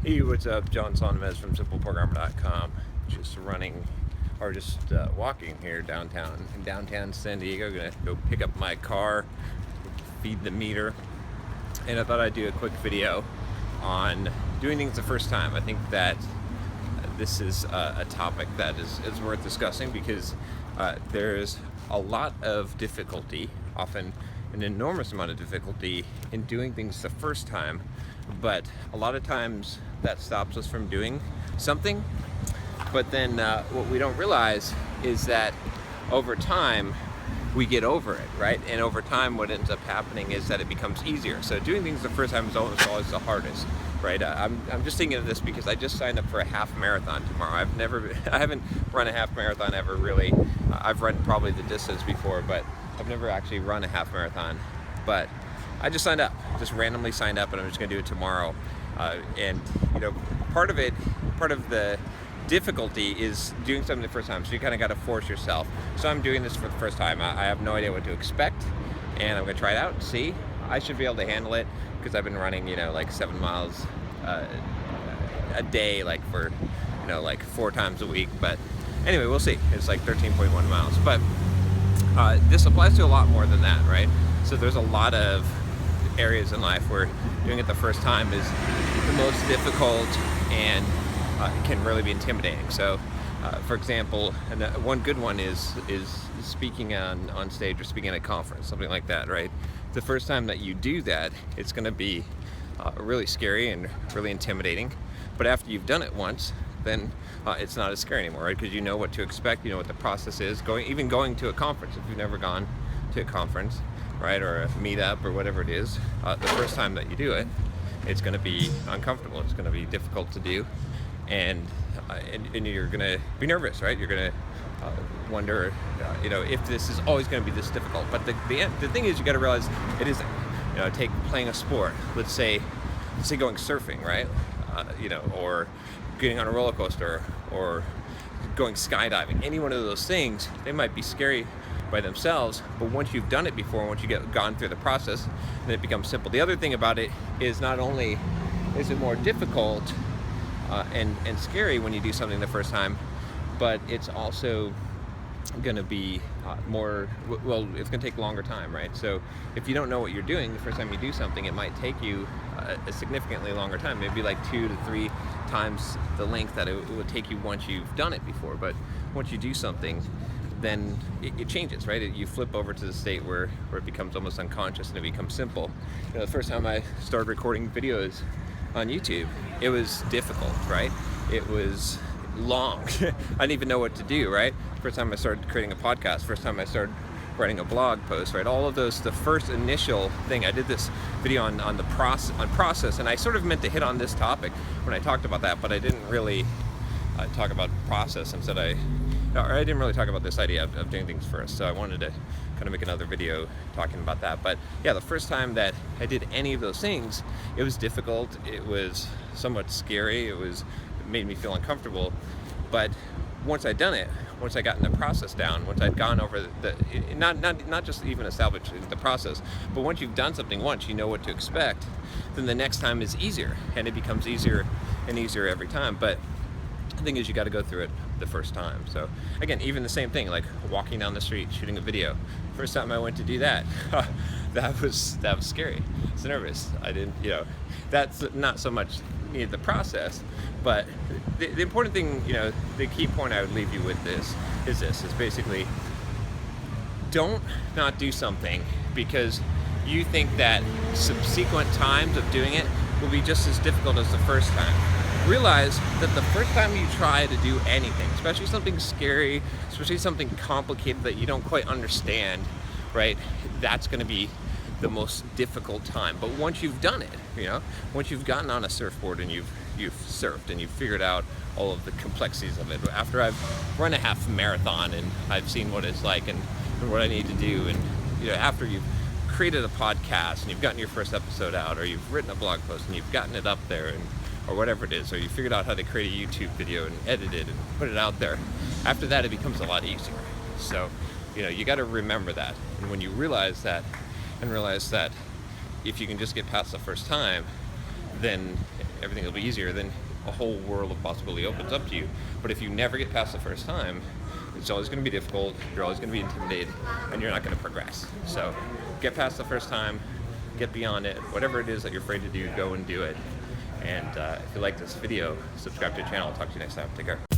Hey, what's up? John Sonmez from SimpleProgrammer.com. Just walking here in downtown San Diego. Gonna go pick up my car, feed the meter, and I thought I'd do a quick video on doing things the first time. I think that this is a topic that is worth discussing because there's a lot of difficulty, often an enormous amount of difficulty in doing things the first time, but a lot of times that stops us from doing something. But then what we don't realize is that over time we get over it, right? And over time what ends up happening is that it becomes easier. So doing things the first time is always the hardest, right? I'm just thinking of this because I just signed up for a half marathon tomorrow. I haven't run a half marathon ever really. I've run probably the distance before, but I've never actually run a half marathon. But I just randomly signed up, and I'm just gonna do it tomorrow. And part of the difficulty is doing something the first time, so you kind of got to force yourself. So I'm doing this for the first time. I have no idea what to expect, and I'm gonna try it out and see. I should be able to handle it because I've been running like 7 miles a day, like for like 4 times a week. But anyway, we'll see. It's like 13.1 miles, but this applies to a lot more than that, right? So there's a lot of areas in life where doing it the first time is the most difficult and can really be intimidating. So for example, and one good one is speaking on stage or speaking at a conference, something like that, right? The first time that you do that, it's going to be really scary and really intimidating. But after you've done it once, then it's not as scary anymore, right? Because you know what to expect, you know what the process is. Even going to a conference, if you've never gone to a conference, right, or a meetup or whatever it is, the first time that you do it, it's going to be uncomfortable. It's going to be difficult to do, and you're going to be nervous, right? You're going to wonder, if this is always going to be this difficult. But the thing is, you got to realize it isn't. Take playing a sport. Let's say going surfing, right? Or getting on a roller coaster, or going skydiving. Any one of those things, they might be scary by themselves, but once you've done it before, once you gone through the process, then it becomes simple. The other thing about it is not only is it more difficult and scary when you do something the first time, but it's also going to be it's going to take longer time, right? So if you don't know what you're doing the first time you do something, it might take you a significantly longer time, maybe like 2 to 3 times the length that it would take you once you've done it before. But once you do something, then it changes, right? You flip over to the state where it becomes almost unconscious and it becomes simple. The first time I started recording videos on YouTube, it was difficult, right? It was long. I didn't even know what to do, right? First time I started creating a podcast, first time I started writing a blog post, right? All of those, the first initial thing, I did this video on process, and I sort of meant to hit on this topic when I talked about that, but I didn't really talk about process. Instead, I didn't really talk about this idea of doing things first. So I wanted to kind of make another video talking about that. But yeah, the first time that I did any of those things, it was difficult. It was somewhat scary. It made me feel uncomfortable. But once I'd done it, once I got the process down, once I'd gone over not just even establishing the process, but once you've done something once, you know what to expect, then the next time is easier, and it becomes easier and easier every time. But the thing is, you got to go through it the first time. So again, even the same thing, like walking down the street, shooting a video. First time I went to do that, that was scary. I was nervous. I didn't, that's not so much needed the process, but the important thing, the key point I would leave you with is basically, don't not do something because you think that subsequent times of doing it will be just as difficult as the first time. Realize that the first time you try to do anything, especially something scary, especially something complicated that you don't quite understand, right? That's going to be the most difficult time. But once you've done it, once you've gotten on a surfboard and you've surfed and you've figured out all of the complexities of it, after I've run a half marathon and I've seen what it's like and what I need to do, and after you've created a podcast and you've gotten your first episode out, or you've written a blog post and you've gotten it up there, or whatever it is, or you figured out how to create a YouTube video and edit it and put it out there, after that it becomes a lot easier. So you got to remember that, and when you realize that, and realize that if you can just get past the first time, then everything will be easier, then a whole world of possibility opens up to you. But if you never get past the first time, it's always going to be difficult, you're always going to be intimidated, and you're not going to progress. So get past the first time, get beyond it. Whatever it is that you're afraid to do, go and do it. And if you like this video, subscribe to the channel. I'll talk to you next time. Take care.